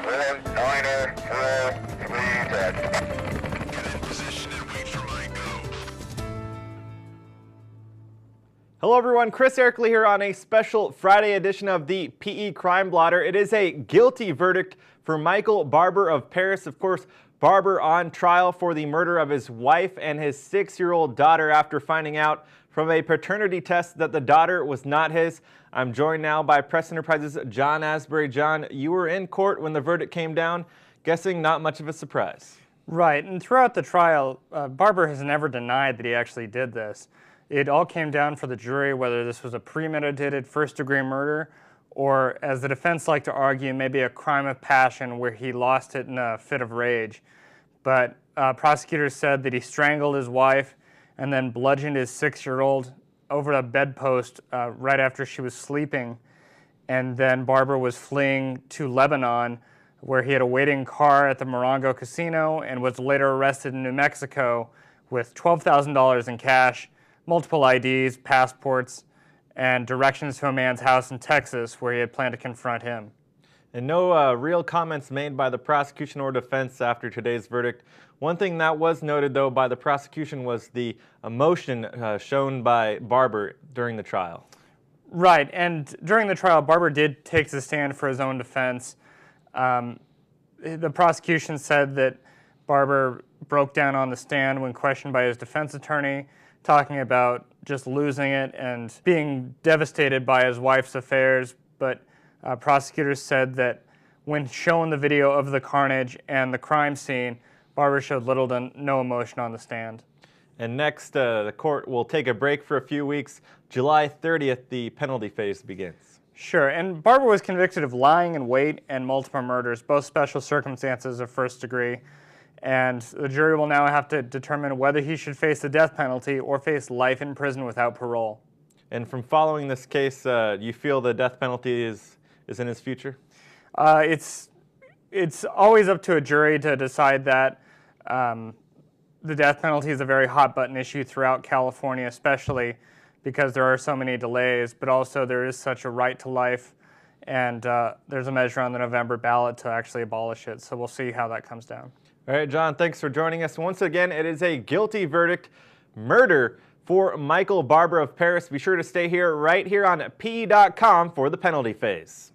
1, niner, 4, 3, dead. Get in position and wait for my go. Hello everyone, Chris Erickley here on a special Friday edition of the PE Crime Blotter. It is a guilty verdict for Michael Barbar of Paris. Of course, Barbar on trial for the murder of his wife and his 6-year-old daughter after finding out from a paternity test that the daughter was not his. I'm joined now by Press Enterprises' John Asbury. John, you were in court when the verdict came down. Guessing not much of a surprise. Right, and throughout the trial, Barbar has never denied that he actually did this. It all came down for the jury whether this was a premeditated first-degree murder or, as the defense liked to argue, maybe a crime of passion where he lost it in a fit of rage. But prosecutors said that he strangled his wife and then bludgeoned his 6-year-old over a bedpost right after she was sleeping. And then Barbar was fleeing to Lebanon, where he had a waiting car at the Morongo Casino and was later arrested in New Mexico with $12,000 in cash, multiple IDs, passports, and directions to a man's house in Texas where he had planned to confront him. And no real comments made by the prosecution or defense after today's verdict. One thing that was noted, though, by the prosecution was the emotion shown by Barbar during the trial. Right, and during the trial, Barbar did take the stand for his own defense. The prosecution said that Barbar broke down on the stand when questioned by his defense attorney, talking about just losing it and being devastated by his wife's affairs. But prosecutors said that when shown the video of the carnage and the crime scene, Barbar showed little to no emotion on the stand. And next, the court will take a break for a few weeks. July 30th, the penalty phase begins. Sure, and Barbar was convicted of lying in wait and multiple murders, both special circumstances of first degree. And the jury will now have to determine whether he should face the death penalty or face life in prison without parole. And from following this case, you feel the death penalty is in his future? It's always up to a jury to decide that. The death penalty is a very hot button issue throughout California, especially because there are so many delays, but also there is such a right to life, and there's a measure on the November ballot to actually abolish it. So we'll see how that comes down. All right, John, thanks for joining us. Once again, it is a guilty verdict, murder for Michael Barbar of Paris. Be sure to stay here right here on PE.com for the penalty phase.